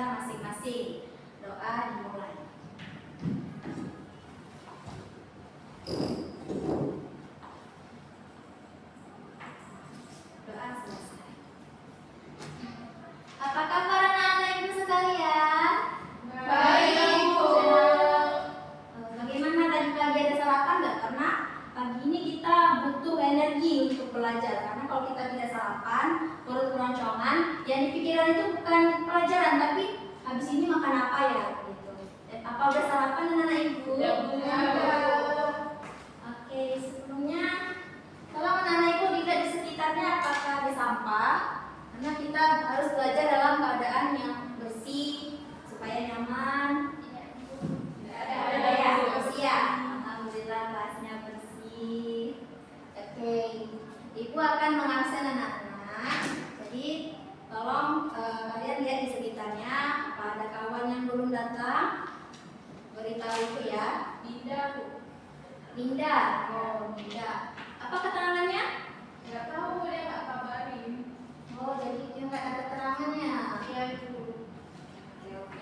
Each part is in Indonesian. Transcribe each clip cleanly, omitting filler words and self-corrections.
kita masing-masing. Doa dimulai. Doa selesai. Apa kabar anak-anak ibu sekalian? Baik, Bu. Bagaimana tadi pagi ada sarapan nggak? Karena pagi ini kita butuh energi untuk belajar. Karena kalau kita tidak sarapan, perut keroncongan, yang di pikiran itu bukan pelajaran, tapi habis ini makan apa ya? Gitu. Apa udah sarapan anak-anak ibu? Ya, Bu. Oke, sebelumnya tolong anak-anak ibu dilihat di sekitarnya apakah ada sampah. Karena kita harus belajar dalam keadaan yang bersih supaya nyaman. Ada ya, bersih ya. Alhamdulillah kelasnya bersih. Oke, ibu akan mengabsen anak-anak. Jadi tolong kalian lihat di sekitarnya apa ada kawan yang belum datang. Beritahu ibu ya. Dinda, Bu. Linda, oh Linda. Apa keterangannya? Nggak tahu, dia nggak kabarin. Oh jadi dia nggak ada keterangannya. Iya, Bu. Oke, oke.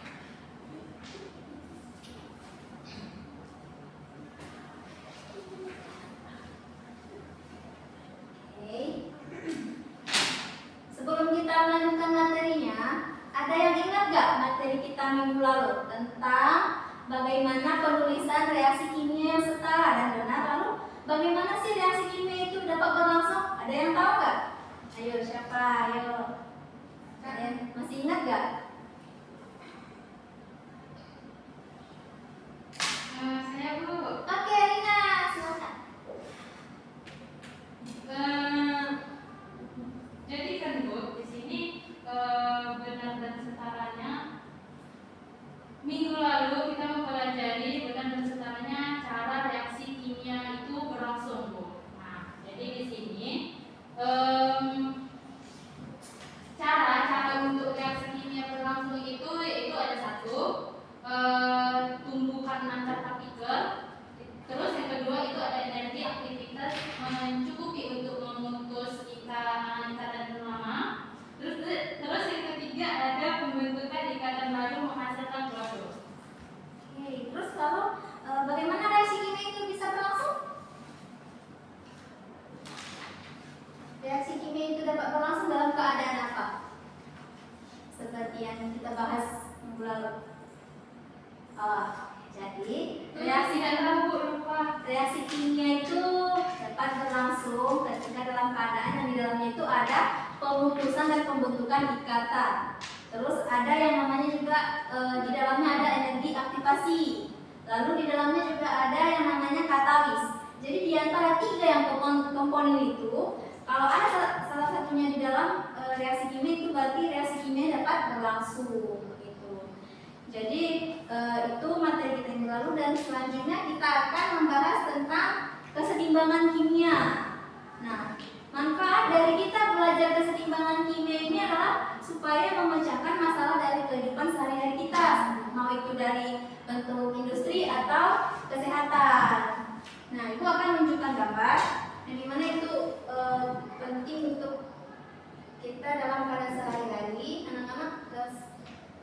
Oke. Sebelum kita melanjutkan materinya, ada yang ingat nggak materi kita minggu lalu tentang bagaimana penulisan reaksi kimia yang setara dan benar? Lalu bagaimana sih reaksi kimia itu dapat berlangsung? Ada yang tahu nggak? Ayo siapa? Ayo. Kalian masih ingat nggak? Saya, Bu. Oke, Rina, silakan. Jadi kan, Bu, di sini benar dan setaranya. Minggu lalu kita mempelajari benar dan setaranya cara reaksi kimia itu berlangsung, Bu. Nah, jadi di sini cara untuk reaksi kimia berlangsung itu ada satu, tumbuhan antar partikel. Terus yang kedua itu ada energi aktivitas mencukupi untuk memutus ikatan dan lama. Terus yang ketiga ada pembentukan ikatan baru menghasilkan klorofil. Oke, terus lalu bagaimana reaksi kimia itu bisa berlangsung? Reaksi kimia itu dapat berlangsung dalam keadaan apa? Seperti yang kita bahas minggu lalu. Jadi reaksi reaksi kimia itu dapat berlangsung ketika dalam keadaan yang di dalamnya itu ada pemutusan dan pembentukan ikatan. Terus ada yang namanya juga di dalamnya ada energi aktivasi. Lalu di dalamnya juga ada yang namanya katalis. Jadi di antara tiga yang komponen itu, kalau ada salah satunya di dalam reaksi kimia itu berarti reaksi kimia dapat berlangsung. Gitu. Jadi itu materi kita yang lalu dan selanjutnya kita akan membahas tentang kesetimbangan kimia. Nah, manfaat dari kita belajar kesetimbangan kimia ini adalah supaya memecahkan masalah dari kehidupan sehari-hari kita, mau itu dari bentuk industri atau kesehatan. Nah, ibu akan menunjukkan gambar yang dimana itu penting untuk kita dalam keadaan sehari-hari. Anak-anak,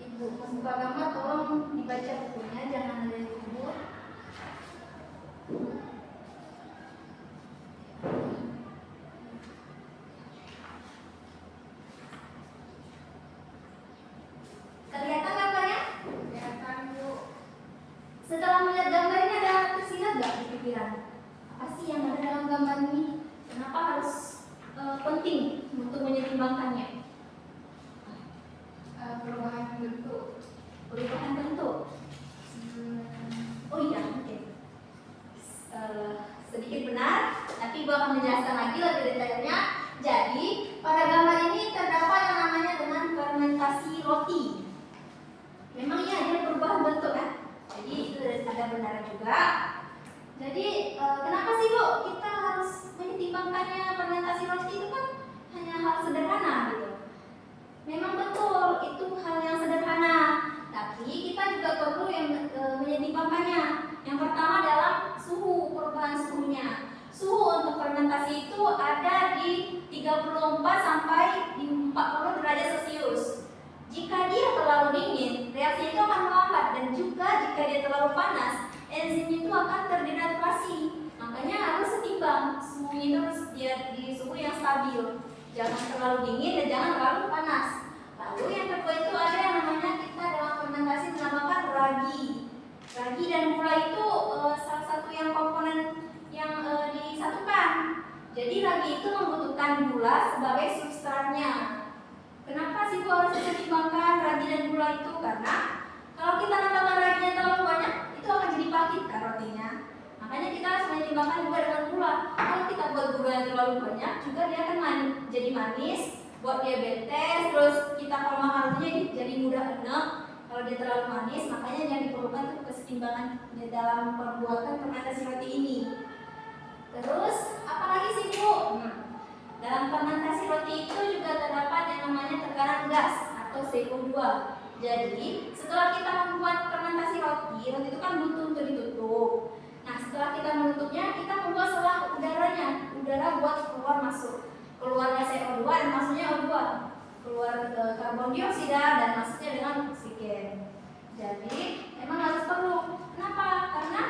ibu membuka gambar, tolong dibaca bukunya, jangan ada yang gugur. Kelihatan gambarnya? Kelihatan, Bu. Setelah melihat gambar ini ada tersirat nggak di pikiran? Apa sih yang ada dalam gambar ini? Kenapa harus penting untuk menyeimbangkannya? Perubahan bentuk. Perubahan bentuk. Oh iya, oke. Sedikit benar, tapi ibu akan menjelaskan lagi lebih detailnya. Jadi pada gambar ini terdapat yang namanya dengan fermentasi roti. Memang iya dia perubahan bentuk kan? Jadi itu ada benar juga. Jadi kenapa sih Bu kita harus menyeimbangkannya? Fermentasi roti itu kan hanya hal sederhana gitu. Memang betul itu hal yang sederhana, tapi kita juga perlu yang menyeimbangkannya. Yang pertama adalah suhu, perubahan suhunya. Suhu untuk fermentasi itu ada di 34 sampai di 40 derajat Celcius. Jika dia terlalu dingin, terlalu panas, enzim itu akan terdenaturasi. Makanya harus setimbang, suhunya itu harus di suhu yang stabil. Jangan terlalu dingin dan jangan terlalu panas. Lalu yang kedua itu ada yang namanya kita dalam fermentasi dinamakan ragi. Ragi dan gula itu salah satu yang komponen yang disatukan. Jadi ragi itu membutuhkan gula sebagai substratnya. Kenapa sih Bu harus diseimbangkan ragi dan gula itu? Karena kalau kita nambahkan raginya terlalu banyak, itu akan jadi pahit kan rotinya. Makanya kita harus menyeimbangkan juga dengan gula. Kalau kita buat gula yang terlalu banyak, juga dia akan jadi manis, buat diabetes. Terus kita kalau makan rotinya jadi mudah enek. Kalau dia terlalu manis, makanya yang diperlukan itu keseimbangan di dalam pembuatan fermentasi roti ini. Terus apalagi sih Bu? Dalam fermentasi roti itu juga terdapat yang namanya tekanan gas atau CO2. Jadi setelah kita membuat fermentasi roti itu kan butuh untuk ditutup. Nah setelah kita menutupnya, kita membuat selah udaranya, udara buat keluar masuk. Keluarnya CO2 dan masuknya O2. Keluar karbon dioksida dan masuknya dengan oksigen. Jadi memang harus perlu. Kenapa? Karena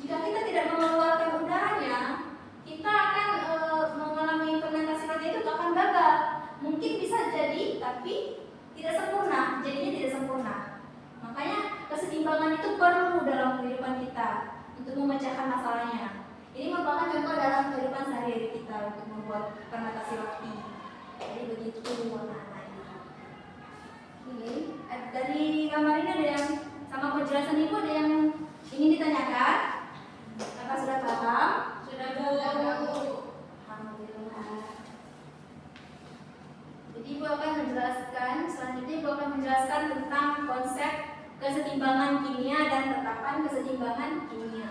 jika kita tidak mengeluarkan udaranya, kita akan mengalami fermentasi roti itu akan gagal. Mungkin bisa jadi, tapi tidak sempurna. Jadinya tidak sempurna. Makanya keseimbangan itu perlu dalam kehidupan kita untuk memecahkan masalahnya. Ini merupakan contoh dalam kehidupan sehari-hari kita untuk membuat fermentasi roti. Jadi begitu anak-anak. Oke, dari gambar ini ada yang sama penjelasan Ibu ada yang ingin ditanyakan? Kakak sudah paham? Sudah Bu. Alhamdulillah. Jadi Ibu akan menjelaskan, selanjutnya Ibu akan menjelaskan tentang konsep kesetimbangan kimia dan tetapan kesetimbangan kimia.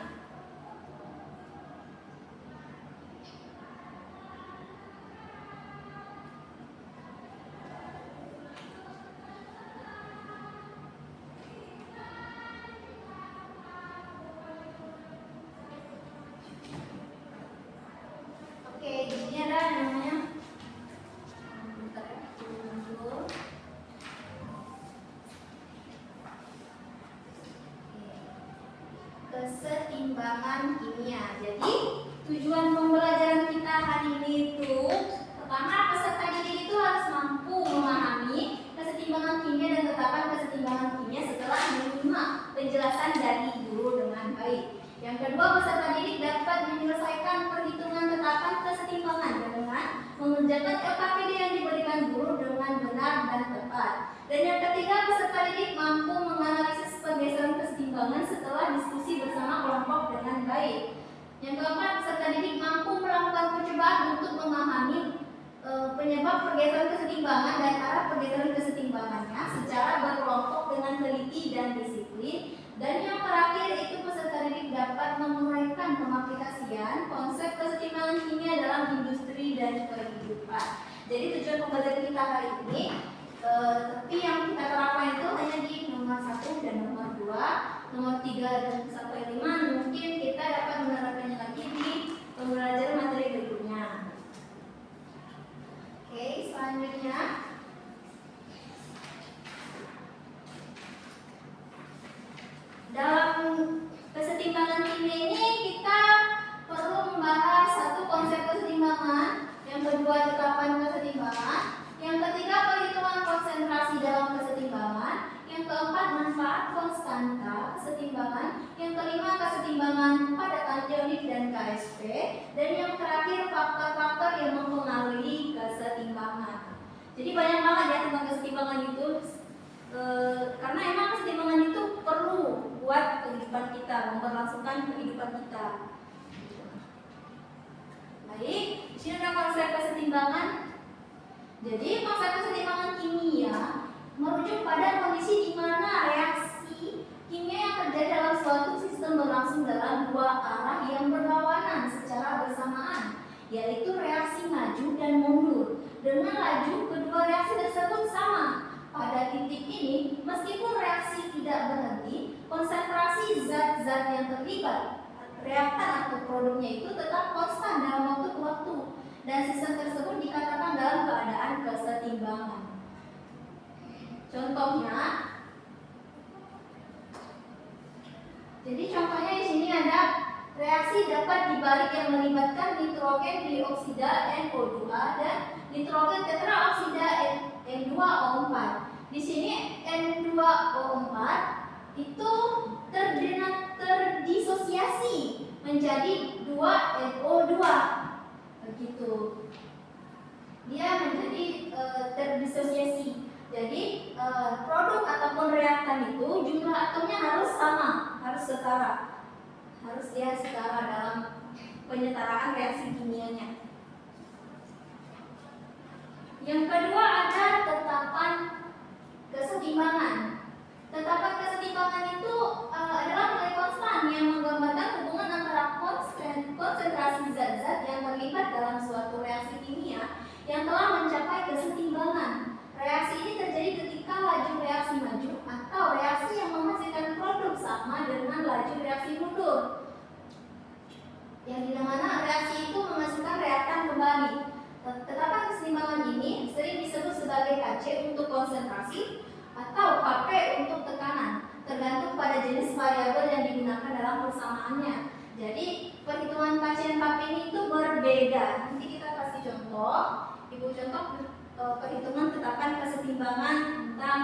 Oke, di sini ada namanya kesetimbangan kimia. Jadi tujuan pembelajaran kita hari ini itu pertama peserta didik itu harus mampu memahami kesetimbangan kimia dan tetapan kesetimbangan kimia setelah menyimak penjelasan dari guru dengan baik. Yang kedua, peserta didik dapat menyelesaikan perhitungan tetapan kesetimbangan dengan mengerjakan LKPD yang diberikan guru dengan benar dan tepat. Dan yang ketiga, peserta didik mampu menganalisis pergeseran kesetimbangan setelah diskusi bersama kelompok dengan baik. Yang keempat, peserta didik mampu melakukan percobaan untuk memahami penyebab pergeseran kesetimbangan dan arah pergeseran kesetimbangannya secara berkelompok dengan teliti dan disiplin. Dan yang terakhir itu peserta didik dapat menguraikan pengaplikasian konsep kesetimbangan kimia dalam industri dan kehidupan. Jadi tujuan pembelajaran kita hari ini, tapi yang kita terapkan itu hanya di nomor 1 dan nomor 2, nomor 3 dan sampai 5. Mungkin kita dapat menerapkannya lagi di pembelajaran materi berikutnya. Oke, selanjutnya dalam kesetimbangan kimia ini kita perlu membahas satu konsep kesetimbangan, yang kedua tetapan kesetimbangan, yang ketiga perhitungan konsentrasi dalam kesetimbangan, yang keempat manfaat konstanta kesetimbangan, yang kelima kesetimbangan padatan ionik dan KSP, dan yang terakhir faktor-faktor yang mempengaruhi kesetimbangan. Jadi banyak banget ya tentang kesetimbangan itu. Karena emang kesetimbangan itu perlu buat kehidupan kita, memberlangsungkan kehidupan kita. Baik, di sini ada konsep kesetimbangan. Jadi konsep kesetimbangan kimia merujuk pada kondisi di mana reaksi kimia yang terjadi dalam suatu sistem berlangsung dalam dua arah yang berlawanan secara bersamaan, yaitu reaksi maju dan mundur. Dengan laju kedua reaksi tersebut sama. Pada titik ini, meskipun reaksi tidak berhenti, konsentrasi zat-zat yang terlibat, reaktan atau produknya itu tetap konstan dalam waktu ke waktu, dan sistem tersebut dikatakan dalam keadaan kesetimbangan. Contohnya, Jadi contohnya di sini ada reaksi dapat dibalik yang melibatkan nitrogen dioksida NO2 dan nitrogen tetraoksida N2O4. Di sini N2O4 itu terdisosiasi menjadi 2NO2. Begitu. Dia menjadi terdisosiasi. Jadi produk ataupun reaktan itu jumlah atomnya harus sama, harus setara. Harus dia setara dalam penyetaraan reaksi kimianya. Yang kedua ada tetapan kesetimbangan. Tetapan kesetimbangan itu adalah nilai konstan yang menggambarkan hubungan antara konsentrasi zat-zat yang terlibat dalam suatu reaksi kimia yang telah mencapai kesetimbangan. Reaksi ini terjadi ketika laju reaksi maju atau reaksi yang menghasilkan produk sama dengan laju reaksi mundur. Yang dimana reaksi itu menghasilkan reaktan kembali. Tetapan kesetimbangan ini sering disebut sebagai Kc untuk konsentrasi atau Kp untuk tekanan, tergantung pada jenis variabel yang digunakan dalam persamaannya. Jadi perhitungan Kc dan Kp ini itu berbeda. Nanti kita kasih contoh. Ibu contoh perhitungan tetapan kesetimbangan tentang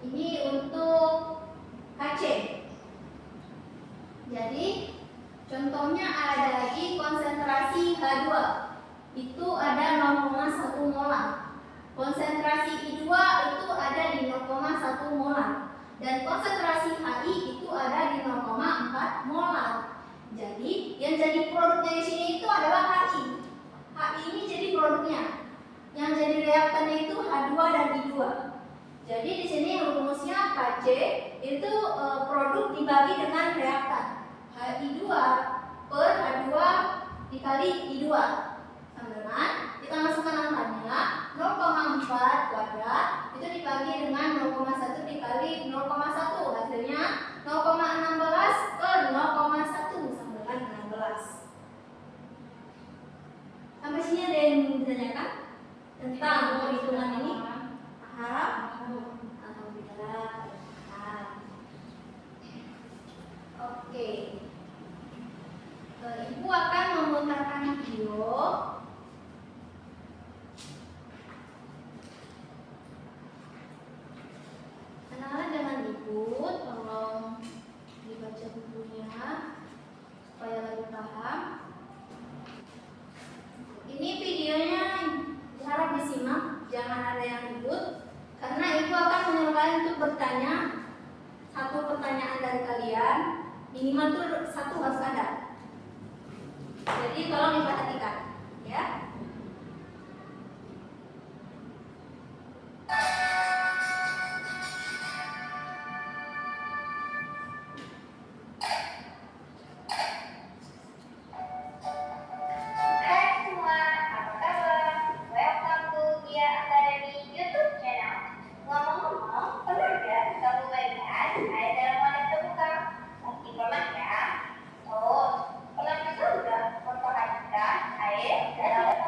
ini untuk Kc. Jadi contohnya ada lagi konsentrasi H2 itu ada 0,1 molar. Konsentrasi I2 itu ada di 0,1 molar dan konsentrasi HI itu ada di 0,4 molar. Jadi yang jadi produknya di sini itu adalah HI. HI ini jadi produknya. Yang jadi reaktannya itu H2 dan I2. Jadi di sini rumusnya Kc itu produk dibagi dengan reaktan. Hi2 per H2 dikali I2 sama dengan kita masukkan angkanya 0,4 kuadrat itu dibagi dengan 0,1 dikali 0,1 hasilnya 0,16 per 0,1 sama dengan 16. Sampai sini ada yang ditanyakan tentang perhitungan ini? Paham? Alhamdulillah. Oke. Ibu akan memutarkan video. Anak-anak jangan ikut, tolong dibaca bukunya supaya lebih paham. Ini videonya harap disimak, jangan ada yang ribut, karena ibu akan menyuruh kalian untuk bertanya satu pertanyaan dari kalian, minimal tuh satu harus ada. Jadi tolong diperhatikan, ya. Pernah juga memperhatikan air dalam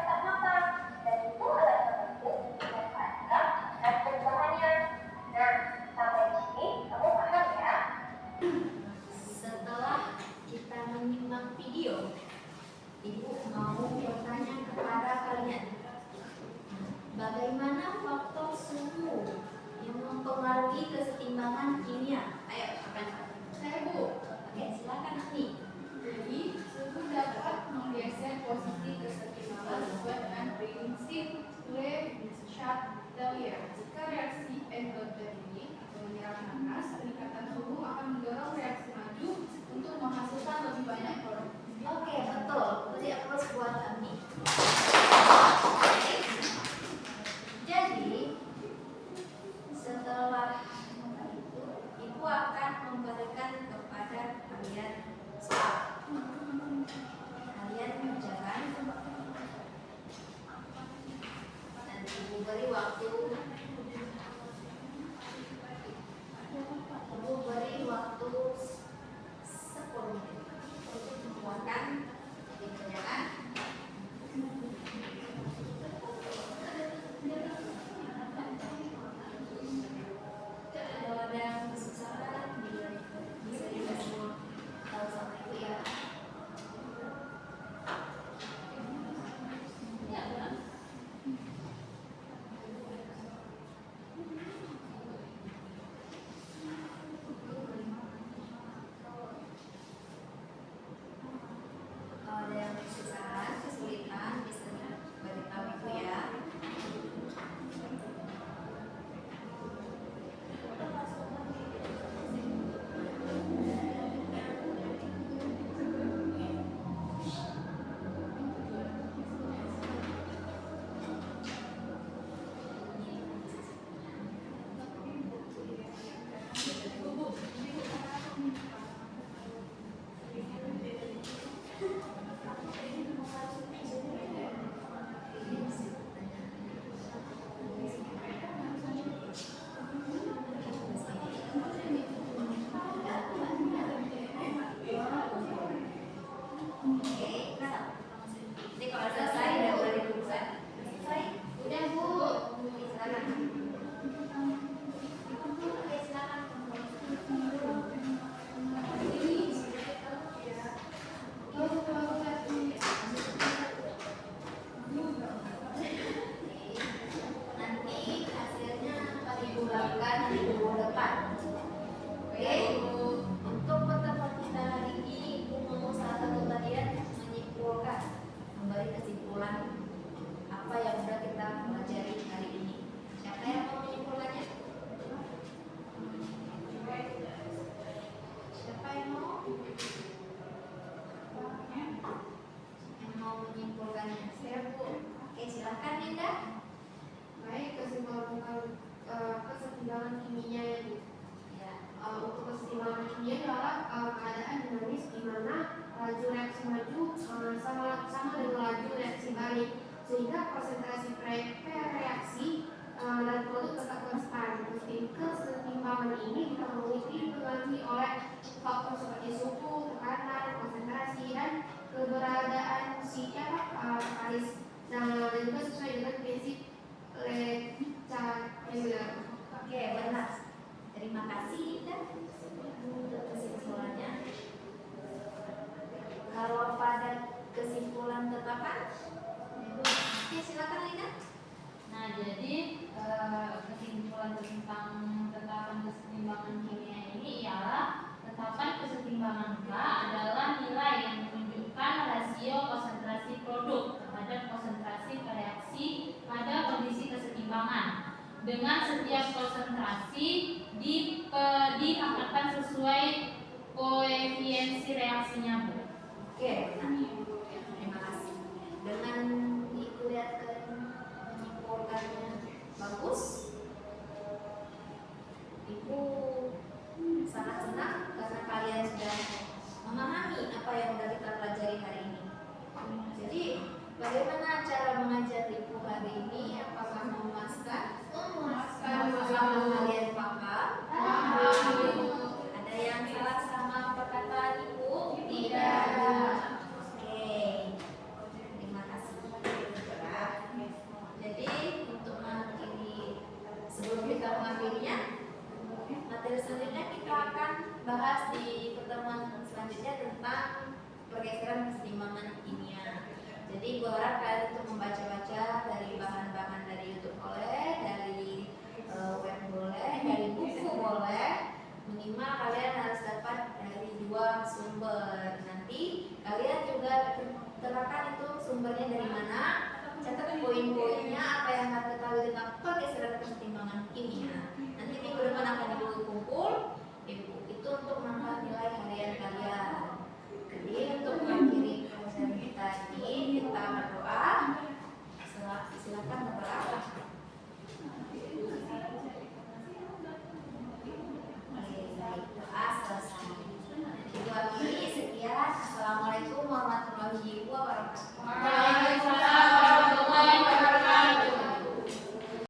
kesetimbangan kimia itu. Ya. Untuk kesetimbangan kimia adalah keadaan dinamis di mana laju reaksi maju sama dengan laju reaksi balik, sehingga konsentrasi reaksi dan produk tetap konstan. Kesetimbangan ini dipengaruhi oleh faktor seperti suhu, tekanan, konsentrasi, dan keberadaan katalis, dan juga sesuai dengan prinsip Lechner. Oke, benar. Terima kasih Ida untuk kesimpulannya. Kalau pada kesimpulan tetapan, oke silakan Ida. Nah, jadi kesimpulan tentang tetapan kesetimbangan kimia ini ialah tetapan kesetimbangan K adalah nilai yang menunjukkan rasio konsentrasi produk terhadap konsentrasi reaksi pada kondisi kesetimbangan. Dengan setiap konsentrasi diangkatkan sesuai koefiensi reaksinya, Bu. Oke, benar. Terima kasih. Dengan dilihatkan menyimpulkannya bagus, Ibu sangat senang karena kalian sudah memahami apa yang sudah kita pelajari hari ini. Jadi, bagaimana cara mengajar Ibu hari ini? Apakah memuaskan? Apakah kalian paham? Ada yang salah sama perkataan Ibu? Tidak. Oke. Terima kasih. Jadi, untuk mengakhiri, sebelum kita mengakhirinya, materi selanjutnya kita akan bahas di pertemuan selanjutnya tentang pergeseran kesetimbangan kimia. Jadi gue harap kalian untuk membaca-baca dari bahan-bahan dari YouTube boleh, dari web boleh, dari buku boleh. Minimal kalian harus dapat dari 2 sumber. Nanti kalian juga terapkan itu sumbernya dari mana, catat poin-poinnya, apa yang kalian ketahui tentang